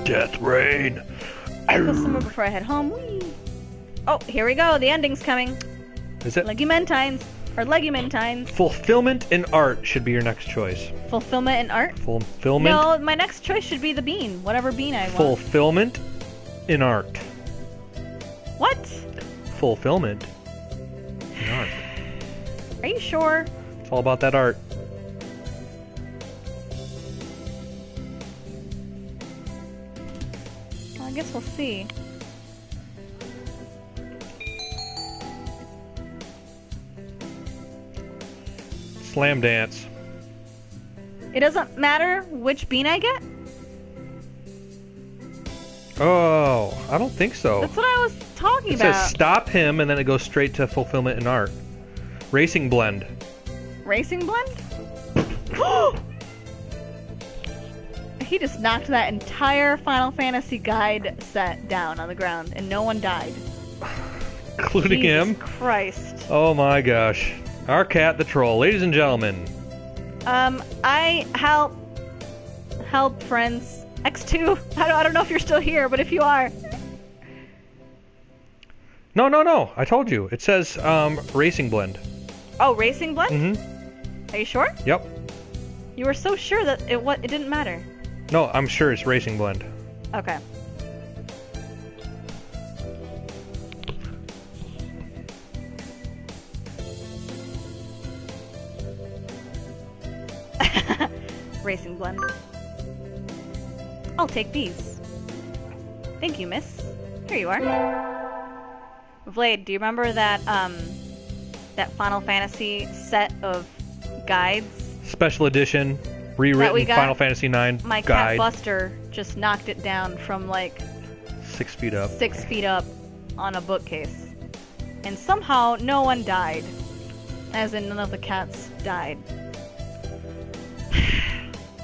Death rain. Go somewhere before I head home. Whee! Oh, here we go. The ending's coming. Is it? Legumentines. Or Legumentines. Fulfillment in art should be your next choice. Fulfillment in art? Fulfillment? No, my next choice should be the bean. Whatever bean I want. Fulfillment in art. What? Fulfillment in art. Are you sure? It's all about that art. Well, I guess we'll see. Slam dance. It doesn't matter which bean I get? Oh, I don't think so. That's what I was talking It about. says stop him, and then it goes straight to fulfillment in art. Racing blend. Racing blend? He just knocked that entire Final Fantasy guide set down on the ground, and no one died. Including Jesus him? Christ. Oh my gosh. Our cat the troll. Ladies and gentlemen. I help friends. X2, I don't know if you're still here, but if you are. No. I told you. It says racing blend. Oh, racing blend? Mm-hmm. Are you sure? Yep. You were so sure that it didn't matter. No, I'm sure it's racing blend. Okay. Racing blend. I'll take these. Thank you, miss. Here you are. Vlade, do you remember that that Final Fantasy set of guides? Special edition, rewritten Final Fantasy IX My guide. cat Buster just knocked it down from like 6 feet up. 6 feet up on a bookcase. And somehow no one died. As in none of the cats died.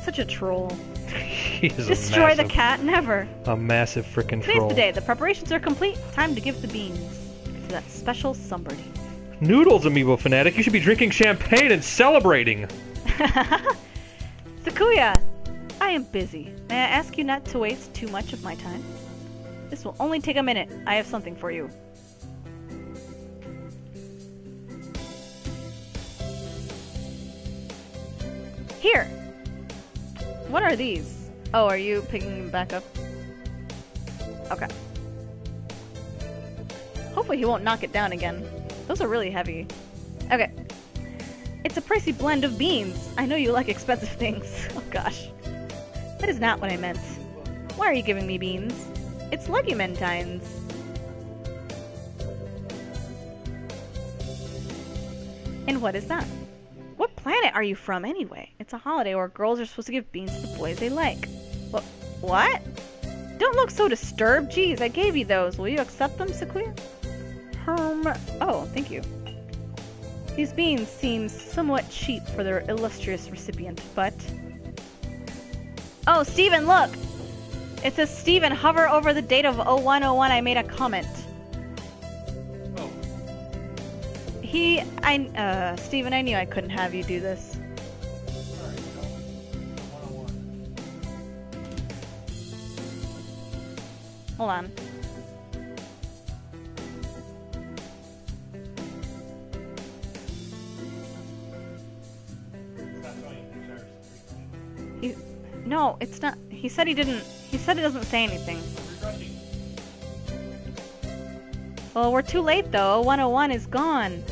Such a troll. He is Destroy the cat? Never. A massive frickin' Today's troll. the day. The preparations are complete. Time to give the beans to that special somebody. Noodles, Amiibo Fanatic. You should be drinking champagne and celebrating. Sakuya, I am busy. May I ask you not to waste too much of my time? This will only take a minute. I have something for you. Here! What are these? Oh, are you picking them back up? Okay. Hopefully he won't knock it down again. Those are really heavy. Okay. It's a pricey blend of beans. I know you like expensive things. Oh gosh. That is not what I meant. Why are you giving me beans? It's Legumentines. And what is that? What planet are you from, anyway? It's a holiday where girls are supposed to give beans to the boys they like. What? Don't look so disturbed. Geez, I gave you those. Will you accept them, Sakuya? Oh, thank you. These beans seem somewhat cheap for their illustrious recipient, but... Oh, Steven, look! It says, Steven, hover over the date of 0101. I made a comment. Oh. Steven, I knew I couldn't have you do this. Sorry, no. 101. Hold on. No, it's not. He said he didn't. He said it doesn't say anything. Well, we're too late though. 101 is gone.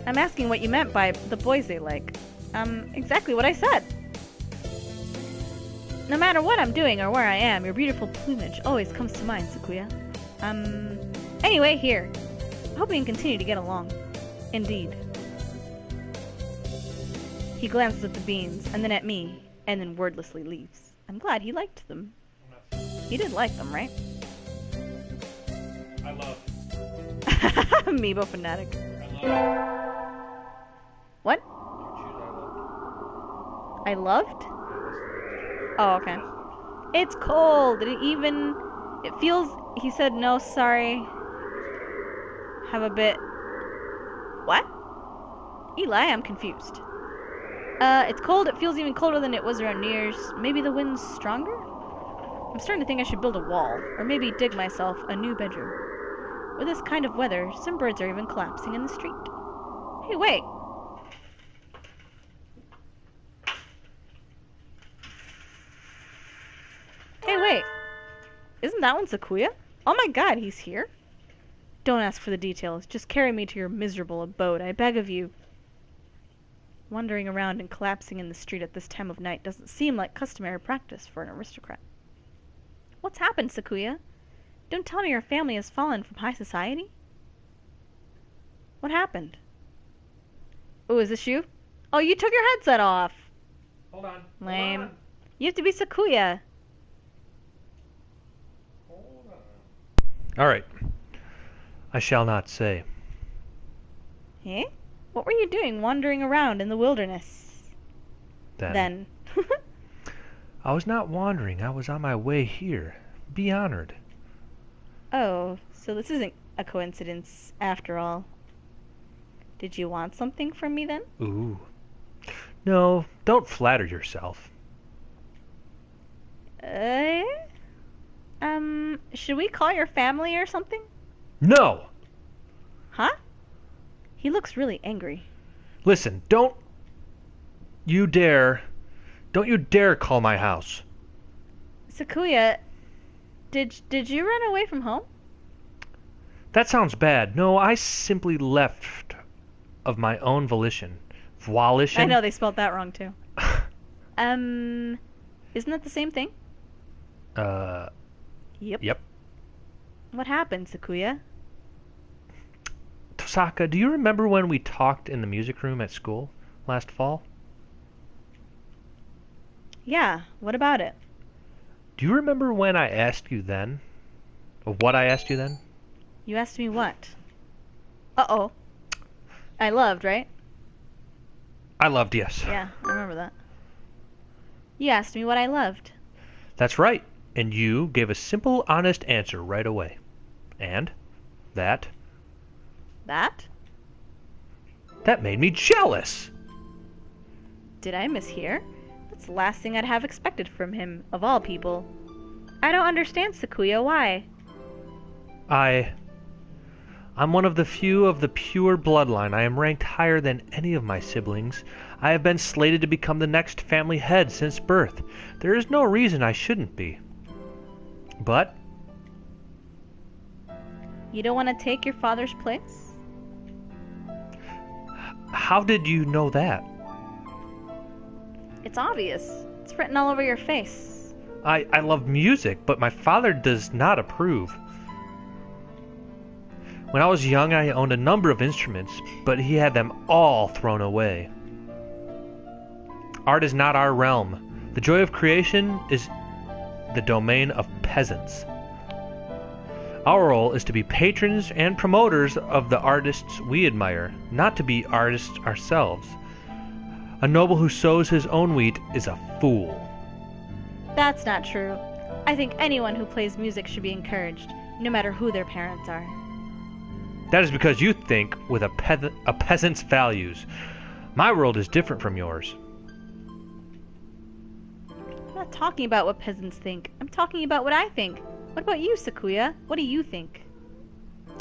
I'm asking what you meant by the boys they like. Exactly what I said. No matter what I'm doing or where I am, your beautiful plumage always comes to mind, Sakuya. Anyway, here. I hope we can continue to get along. Indeed. He glances at the beans, and then at me, and then wordlessly leaves. I'm glad he liked them. He did like them, right? I love. Amiibo fanatic. I love. What? I loved? Oh, okay. It's cold. It feels... He said, no, sorry. Have a bit... What? Eli, I'm confused. It's cold. It feels even colder than it was around New Year's. Maybe the wind's stronger? I'm starting to think I should build a wall, or maybe dig myself a new bedroom. With this kind of weather, some birds are even collapsing in the street. Hey, wait! Hey, wait! Isn't that one Sakuya? Oh my god, he's here? Don't ask for the details. Just carry me to your miserable abode, I beg of you. Wandering around and collapsing in the street at this time of night doesn't seem like customary practice for an aristocrat. What's happened, Sakuya? Don't tell me your family has fallen from high society? What happened? Oh, is this you? Oh, you took your headset off! Hold on. Lame. Hold on. You have to be Sakuya. Hold on. Alright. I shall not say. Eh? What were you doing wandering around in the wilderness? Then. I was not wandering. I was on my way here. Be honored. Oh, so this isn't a coincidence after all. Did you want something from me then? Ooh. No, don't flatter yourself. Should we call your family or something? No! Huh? He looks really angry. Listen, don't you dare call my house. Sakuya, did you run away from home? That sounds bad. No, I simply left of my own volition. Volition? I know they spelled that wrong too. Isn't that the same thing? Yep. What happened, Sakuya? Tosaka, do you remember when we talked in the music room at school last fall? Yeah, what about it? Do you remember when I asked you then? Or what I asked you then? You asked me what? Uh-oh. I loved, right? I loved, yes. Yeah, I remember that. You asked me what I loved. That's right. And you gave a simple, honest answer right away. And that That? That made me jealous! Did I mishear? That's the last thing I'd have expected from him, of all people. I don't understand, Sakuya, why? I'm one of the few of the pure bloodline. I am ranked higher than any of my siblings. I have been slated to become the next family head since birth. There is no reason I shouldn't be. But You don't want to take your father's place? how did you know that? It's obvious. It's written all over your face. I love music, but my father does not approve. When I was young, I owned a number of instruments, but he had them all thrown away. Art is not our realm. The joy of creation is the domain of peasants. Our role is to be patrons and promoters of the artists we admire, not to be artists ourselves. A noble who sows his own wheat is a fool. That's not true. I think anyone who plays music should be encouraged, no matter who their parents are. That is because you think with a peasant's values. My world is different from yours. I'm not talking about what peasants think. I'm talking about what I think. What about you, Sakuya? What do you think?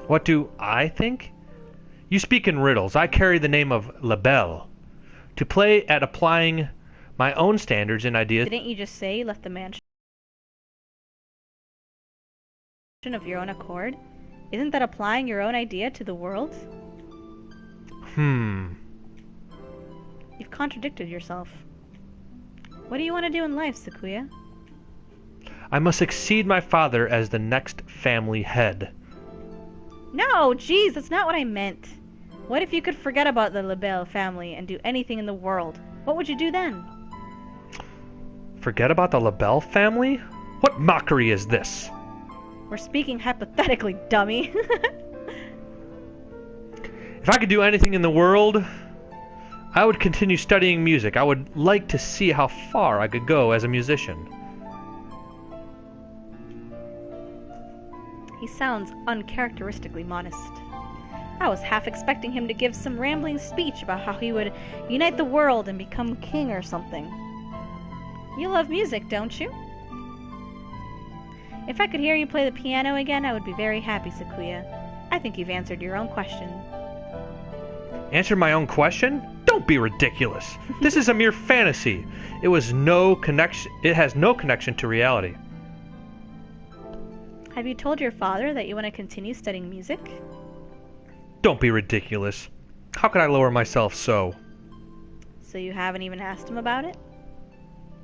What do I think? You speak in riddles. I carry the name of Labelle. To play at applying my own standards and ideas. Didn't you just say you left the mansion of your own accord? Isn't that applying your own idea to the world? You've contradicted yourself. What do you want to do in life, Sakuya? I must succeed my father as the next family head. No, geez, that's not what I meant. What if you could forget about the Labelle family and do anything in the world? What would you do then? Forget about the Labelle family? What mockery is this? We're speaking hypothetically, dummy. If I could do anything in the world, I would continue studying music. I would like to see how far I could go as a musician. He sounds uncharacteristically modest. I was half expecting him to give some rambling speech about how he would unite the world and become king or something. You love music, don't you? If I could hear you play the piano again, I would be very happy, Sakuya. I think you've answered your own question. Answer my own question? Don't be ridiculous. This is a mere fantasy. It has no connection to reality. Have you told your father that you want to continue studying music? Don't be ridiculous. How could I lower myself so? So you haven't even asked him about it?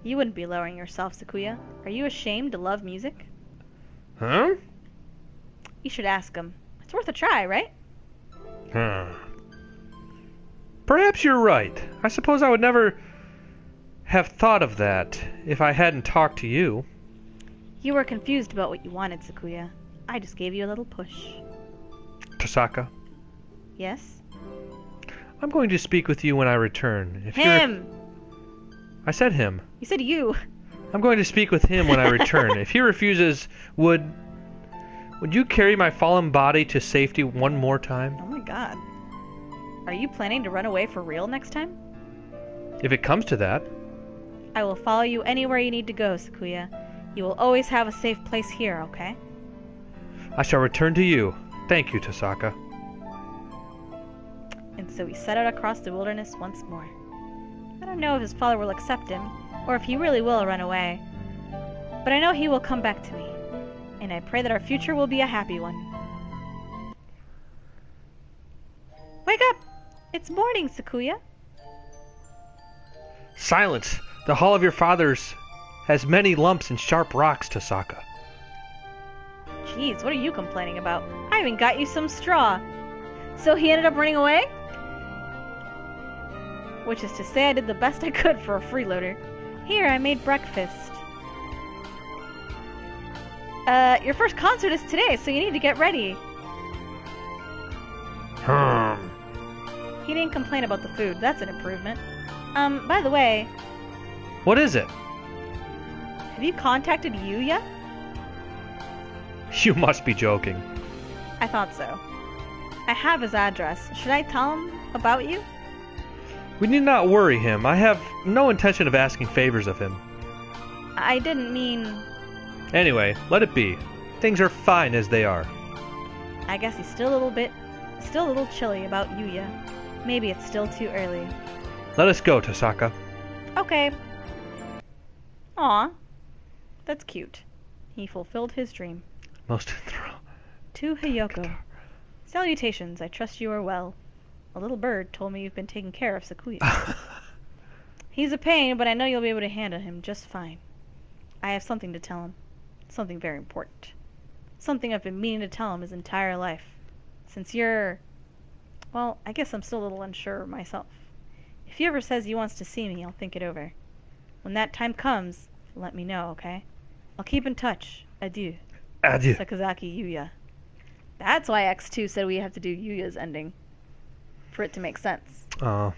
You wouldn't be lowering yourself, Sakuya. Are you ashamed to love music? Huh? You should ask him. It's worth a try, right? Perhaps you're right. I suppose I would never have thought of that if I hadn't talked to you. You were confused about what you wanted, Sakuya. I just gave you a little push. Tosaka, Yes? I'm going to speak with you when I return. Him! I said him. You said you. I'm going to speak with him when I return. If he refuses, would you carry my fallen body to safety one more time? Oh my god. Are you planning to run away for real next time? If it comes to that. I will follow you anywhere you need to go, Sakuya. You will always have a safe place here, okay? I shall return to you. Thank you, Tosaka. And so he set out across the wilderness once more. I don't know if his father will accept him, or if he really will run away. But I know he will come back to me. And I pray that our future will be a happy one. Wake up! It's morning, Sakuya. Silence! The hall of your fathers has many lumps and sharp rocks, Tosaka. Jeez, what are you complaining about? I even got you some straw. So he ended up running away? Which is to say I did the best I could for a freeloader. Here, I made breakfast. Your first concert is today, so you need to get ready. He didn't complain about the food. That's an improvement. By the way... What is it? Have you contacted Yu yet? You must be joking. I thought so. I have his address. Should I tell him about you? We need not worry him. I have no intention of asking favors of him. I didn't mean... Anyway, let it be. Things are fine as they are. I guess he's still a little chilly about Yuya. Maybe it's still too early. Let us go, Tosaka. Okay. Aw. That's cute. He fulfilled his dream. Most enthralling. To Hiyoko. Salutations, I trust you are well. A little bird told me you've been taking care of Sakuya. He's a pain, but I know you'll be able to handle him just fine. I have something to tell him. Something very important. Something I've been meaning to tell him his entire life. Since you're... Well, I guess I'm still a little unsure myself. If he ever says he wants to see me, I'll think it over. When that time comes, let me know, okay? I'll keep in touch. Adieu. Adieu. Sakazaki Yuya. That's why X2 said we have to do Yuya's ending. For it to make sense. A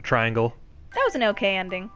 triangle. That was an okay ending.